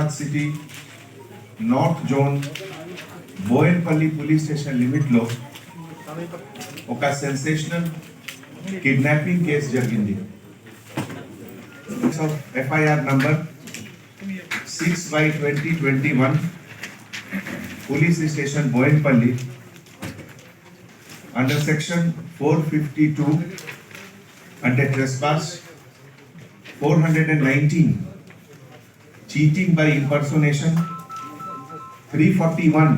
Hyderabad City North Zone Bowenpally police station limit లో ఒక sensational kidnapping case జరిగింది. FIR number 6/2021 police station Bowenpally under section 452 under trespass, 419 cheating by impersonation, 341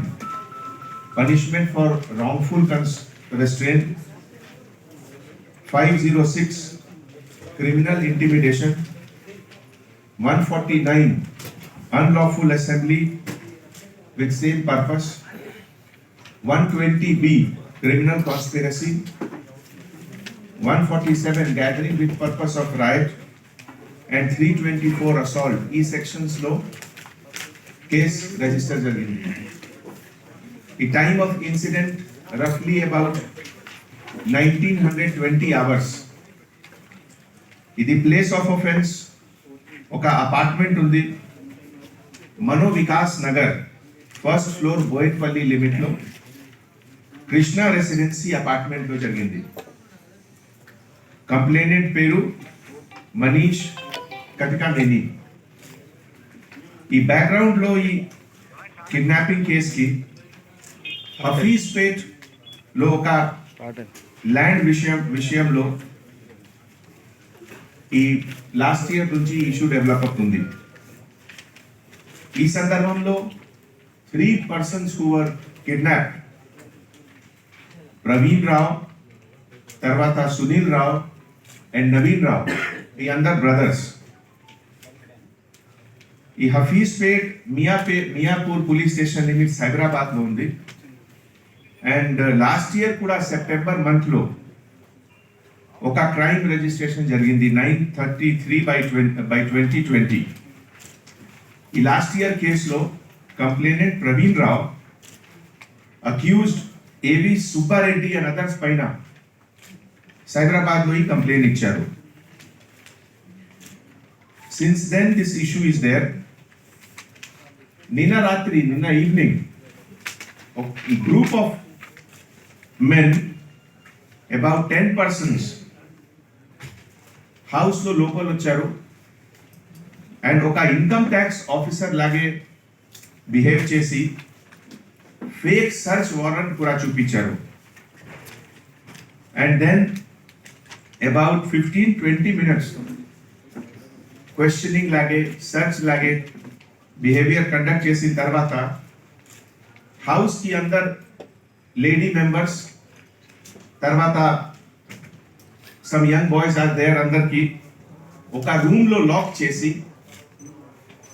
punishment for wrongful restraint, 506 criminal intimidation, 149 unlawful assembly with same purpose, 120B criminal conspiracy, 147 gathering with purpose of riot, and 324 assault. E sections law case registered jarigindi. The time of incident roughly about 1920 hours. The place of offense oka apartment undi Mano Vikas Nagar, first floor Boyatpalli limit lo Krishna residency apartment లో జరిగింది. Complainant పేరు మనీష్ కటికానేని. ఈ background లో ఈ kidnapping case కి హఫీజ్పేట్ లో ఒక land విషయంలో ఈ లాస్ట్ ఇయర్ నుంచి ఇష్యూ డెవలప్ అవుతుంది. ఈ సందర్భంలో 3 persons who were kidnapped, Praveen Rao, తర్వాత సునీల్ రావ్ అండ్ నవీన్ రావ్, ఈ అందరు బ్రదర్స్. ఈ Hafeezpet Miyapur police station limits Hyderabad లో ఉంది. అండ్ లాస్ట్ ఇయర్ కూడా సెప్టెంబర్ మంత్ లో ఒక క్రైమ్ రిజిస్ట్రేషన్ జరిగింది 933/2020. ఈ లాస్ట్ ఇయర్ కేసులో complainant Praveen Rao accused AV Subba Reddy and others పైన హైదరాబాద్ లో ఈ కంప్లైంట్ ఇచ్చారు. Since then this issue is there. నిన్న ఈవినింగ్ ఈ group of men about 10 persons house లో లోపల వచ్చారు అండ్ ఒక ఇన్కమ్ ట్యాక్స్ ఆఫీసర్ లాగే బిహేవ్ చేసి ఫేక్ సర్చ్ వారెంట్ కూడా చూపించారు. And then about 15-20 minutes questioning లాగే సర్చ్ లాగే బిహేవియర్ కండక్ట్ చేసిన తర్వాత హౌస్ కి అందర్ లేడీ మెంబర్స్, తర్వాత some young boys are there, అందరికి ఒక రూమ్ లో లాక్ చేసి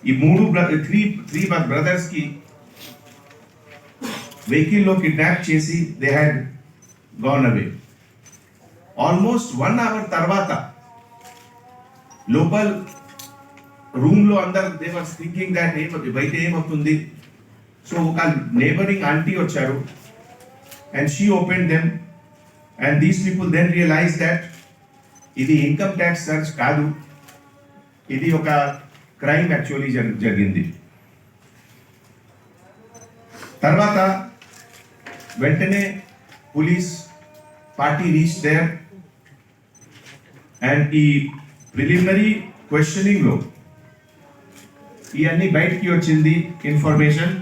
ఈ 3 బ్రదర్స్ కి వెహికల్ లో కిడ్నాప్ చేసి they had gone away. Almost 1 hour తర్వాత లోపల్ రూమ్ లో అందరు దే వర్ థింకింగ్ దట్ బయట ఏమవుతుంది. సో ఒక నేబరింగ్ ఆంటీ వచ్చారు and she open them and these people then realise that ఇది ఇన్కమ్ ట్యాక్స్ సర్చ్ కాదు, ఇది ఒక క్రైమ్ యాక్చువల్లీ జరిగింది. తర్వాత వెంటనే police party reach there and ఈ ప్రిలిమినరీ క్వశ్చనింగ్ లో ఇవన్నీ బయటికి వచ్చింది ఇన్ఫర్మేషన్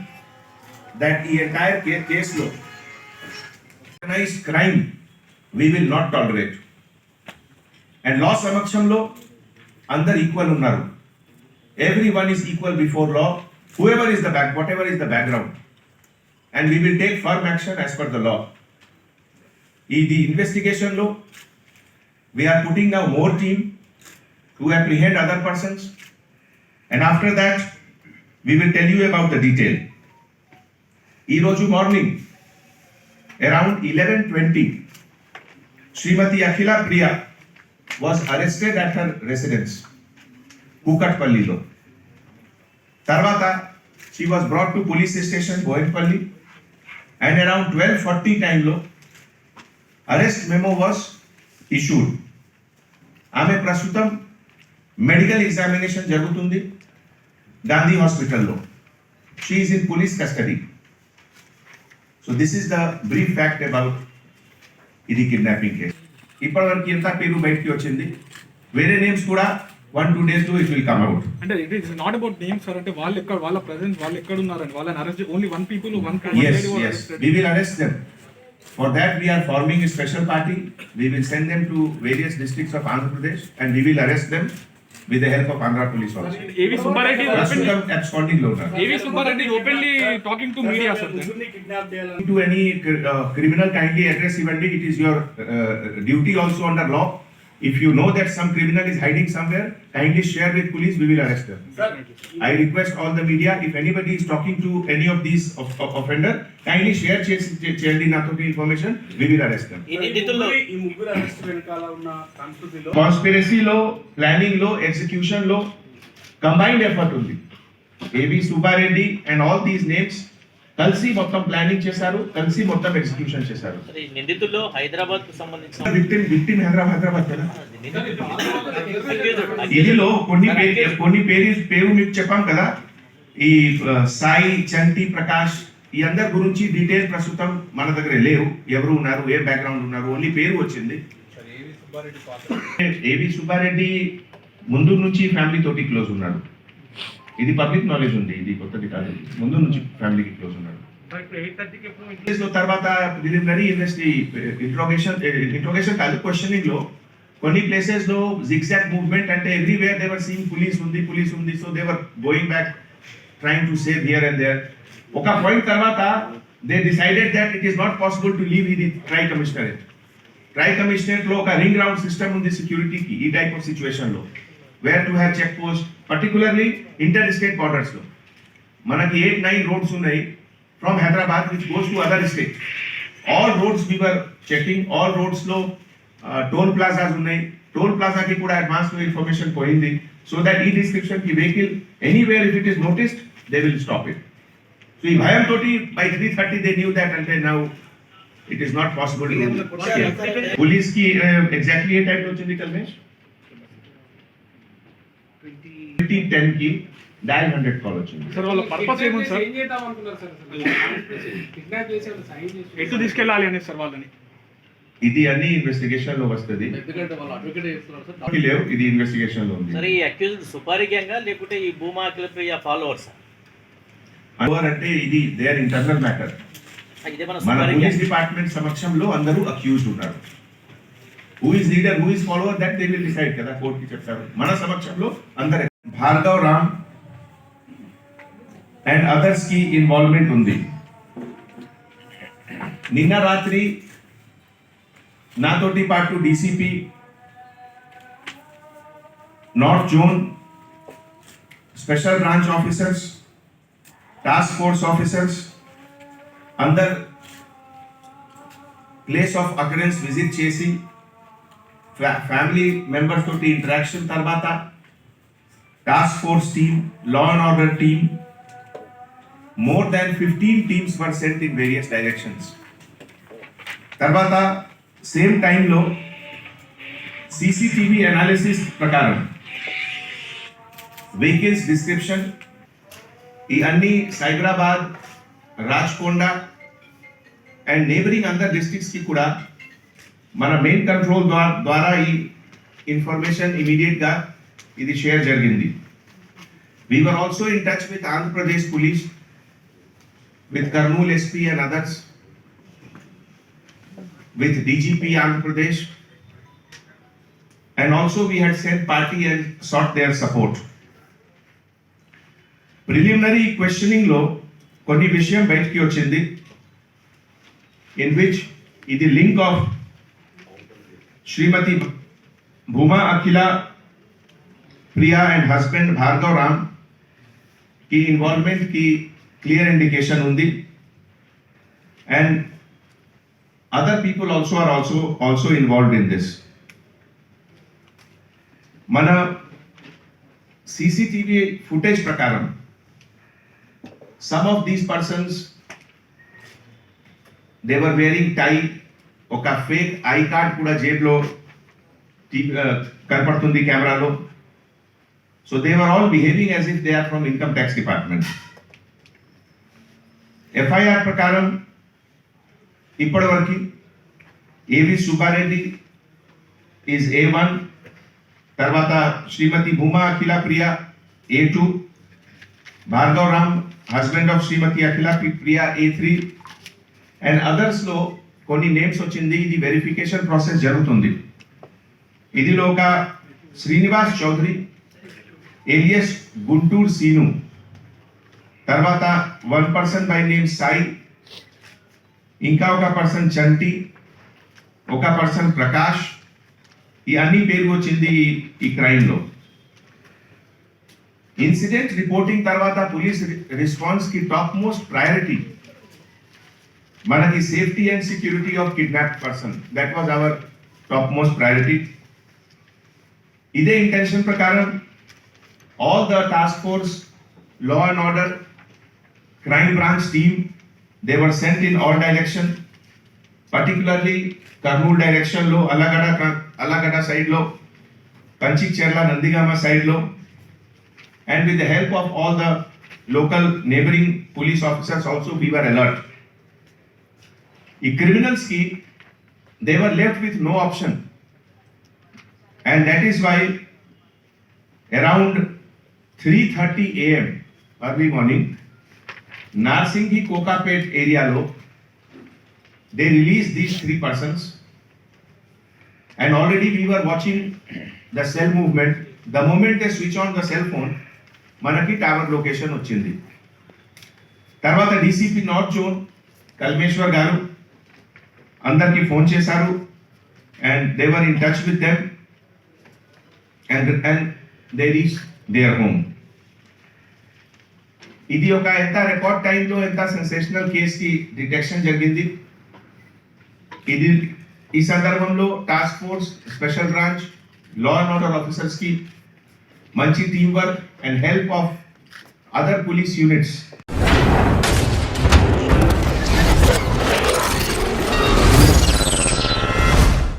దట్ ఈ ఎంటైర్ కేసులో organised crime we will not tolerate. And law సమక్షంలో అందరు ఈక్వల్ ఉన్నారు. Everyone is equal before law, whoever is the whatever is the background, and we will take firm action as per the law. In the investigation law, we are putting now more team to apprehend other persons, and after that we will tell you about the detail. Ee roju morning around 11:20 Srimati Akhila Priya was arrested at her residence, Kukatpalli lo. Tarvata she was brought to police station Boyatpalli and around 12:40 time lo arrest memo was issued. ఆమె ప్రస్తుతం medical examination జరుగుతుంది Gandhi Hospital lo. She is in police custody. So this is the brief fact about ఇది kidnapping case. ఇప్పటివరకు ఎంత పేరు బయటికి వచ్చింది, వేరే నేమ్స్ కూడా 1-2 days లో ఇట్ విల్ కమ్ అవుట్. అంటే it is not about names sir, అంటే వాళ్ళు ఎక్కడ, వాళ్ళ ప్రెజెన్స్ వాళ్ళు ఎక్కడ ఉన్నారని వాళ్ళని arrest only one people one yes we will arrest them. For that we are forming a special party. We will send them to various districts of Andhra Pradesh and we will arrest them with the help of Andhra police also. ఏవి Subbareddy absconding లో ఉన్నారు. A V Subba Reddy openly talking to media sir. To any criminal kindly address ఇవ్వండి. It is your duty also under law. If you know that some criminal is hiding somewhere, kindly share with police, we will arrest them. I request all the media, if anybody is talking to any of these offender, kindly share చేయండి నాతో information, we will arrest them. ఈ ముగ్గురు arrest వెనకాల ఉన్న సంస్కృతిలో Conspiracy లో, planning లో, execution లో combined effort ఉంది. ఏవి Subbareddy and all these names కలిసి మొత్తం ప్లానింగ్ చేశారు, కలిసి మొత్తం ఎగ్జిక్యూషన్ చేశారు. నిందితుల్లో హైదరాబాద్ కు సంబంధించిన విక్టిమ్ హైదరాబాద్ కదా. ఇదిలో కొన్ని పేరు మీకు చెప్పాం కదా, ఈ సాయి, చంటి, ప్రకాష్, ఈ అందరి గురించి డీటెయిల్ ప్రస్తుతం మన దగ్గర లేవు. ఎవరు ఉన్నారు, ఏ బ్యాక్గ్రౌండ్ ఉన్నారు, ఓన్లీ పేరు వచ్చింది. ఏవి సుబ్బారెడ్డి ముందు నుంచి ఫ్యామిలీ తోటి క్లోజ్ ఉన్నాడు. ఇది పబ్లిక్ నాలెడ్జ్ ఉంది, ఇది కొత్తది కాదు. ముందు నుంచి ఫ్యామిలీకి క్లోజ్ ఉన్నాడు. తర్వాత ప్రిలిమినరీ ఇంట్రోగేషన్ కాదు, క్వశ్చనింగ్ లో కొన్ని ప్లేసెస్ లో జిగ్జాగ్ మూవ్మెంట్, అంటే everywhere they were seeing police ఉంది, so they were going back trying to save here and there. ఒక పాయింట్ తర్వాత they decided that it is not possible to leave ఇది try commissionerate లో ఒక ring round system ఉంది సెక్యూరిటీకి ఈ type of situation లో, where to have check post, particularly inter state borders లో. మనకి 8-9 రోడ్స్ ఉన్నాయి from Hyderabad which goes to other state. All roads we were checking. All roads లో టోల్ ప్లాజాస్ ఉన్నాయి. Toll ప్లాజాకి కూడా అడ్వాన్స్ ఇన్ఫర్మేషన్ పోయింది, so that ఈ description కి vehicle anywhere if it is noticed they will stop it. So ఈ భయం తోటి by 3:30 they knew that, అంటే now it is not possible. Police కి ఎగ్జాక్ట్లీ ఏ టైం వచ్చింది కల్మేష్? 2010 కి డయల్ 100 కాల్ వచ్చింది. సార్ వాళ్ళ పర్పస్ ఏముంది సార్? ఏం చేద్దాం అనుకున్నారు సార్? అసలు కిడ్నాప్ చేశారు, సైన్ చేశారు, ఎటు తీసుకెళ్ళాలి అనేది సార్ వాళ్ళని? ఇది అన్ని ఇన్వెస్టిగేషన్ లో వస్తుంది. ఎందుకంటే వాళ్ళు అడ్వకేట్ చేస్తున్నారు సార్. లేవు, ఇది ఇన్వెస్టిగేషన్ లో ఉంది. సరే, ఈ అక్యూజ్డ్ సుపారీ గ్యాంగా లేకుంటే ఈ భూమా అఖిలప్రియ ఫాలోవర్స్? అంటే ఇది దేర్ ఇంటర్నల్ మ్యాటర్. ఇదే మన మన సుపారీ పోలీస్ గ్యాంగ్. డిపార్ట్మెంట్ సమక్షంలో అందరూ అక్యూజ్డ్ ఉన్నారు. Who is leader, who is follower, that they will decide కదా, కోర్ట్ కి చెప్తారు. మన సమక్షంలో అందరు భార్గవ్ రామ్ అండ్ అదర్స్ కి ఇన్వాల్వ్మెంట్ ఉంది. నిన్న రాత్రి నాతోటి పాటు DCP, north zone special branch officers, task force officers అందరు ప్లేస్ ఆఫ్ అకరెన్స్ విజిట్ చేసి ఫ్యామిలీ మెంబర్స్ తోటి ఇంటరాక్షన్ తర్వాత task force team, law and order team, more than 15 teams were sent in various directions. తర్వాత same టైంలో CCTV analysis ప్రకారం vehicles description, ఈ అన్ని Cyberabad, Rajkonda and neighbouring అందర్ డిస్ట్రిక్ట్స్ కి కూడా మన మెయిన్ కంట్రోల్ ద్వారా ఈ ఇన్ఫర్మేషన్ ఇమీడియట్ గా ఇది షేర్ జరిగింది. We were also in touch with Andhra Pradesh Police, with Kurnool SP and others, with DGP Andhra Pradesh, and also we had sent party and sought their support. Preliminary questioning లో కొన్ని విషయం బయటికి వచ్చింది, in which ఇది link of Shrimati Bhuma Akhila Priya and husband Bhargav Ram की involvement की clear indication ఉంది, and other people also are also involved in this. మన CCTV footage ప్రకారం some of these persons they were wearing tie, ఒక ఫేక్ ఐ కార్డ్ కూడా జేబులో కనపడుతుంది కెమెరాలో. So they were all behaving as if they are from income tax department. FIR ప్రకారం ఇప్పటివరకు ఏవి సుబ్బారెడ్డి is A1, తర్వాత Shrimati Bhuma Akhila Priya A2, Bhargav Ram husband of Shrimati Akhila Priya A3 and others లో కొన్ని నేమ్స్ వచ్చింది. ఇది వెరిఫికేషన్ ప్రాసెస్ జరుగుతుంది. ఇదిలో ఒక శ్రీనివాస్ చౌదరి ఏలియస్ గుంటూరు సీను, తర్వాత one person by name Sai, ఇంకా ఒక పర్సన్ చంటి, ఒక పర్సన్ ప్రకాష్. ఈ అన్ని పేరు వచ్చింది ఈ క్రైమ్ లో. ఇన్సిడెంట్ రిపోర్టింగ్ తర్వాత పోలీస్ రెస్పాన్స్ కి టాప్ మోస్ట్ ప్రయారిటీ మనకి safety and security of kidnap person, that was our top most priority. ఇదే ఇంటెన్షన్ ప్రకారం all the task force, law and order, crime branch team, they were sent in all direction, particularly Kurnool direction lo, Alagada side lo, Kanchikcherla, Nandigama side lo, and with the help of all the local neighboring police officers also we were alert. The criminals ki, they were left with no option, and that is why around 3:30 AM early morning, Narsinghi Kokapet area lo, they released these 3 persons, and already we were watching the cell movement. The moment they switch on the cell phone, manaki tower location ochindi. Tarvata DCP North Zone Kalmeshwar garu andarki phone chesaru, and they were in touch with them, and they reached their home. ఇది ఒక ఎంత record టైంలో ఎంత sensational case కి detection జరిగింది. ఇది ఈ సందర్భంలో task force, special branch, law and order officers కి మంచి team work and help of other police units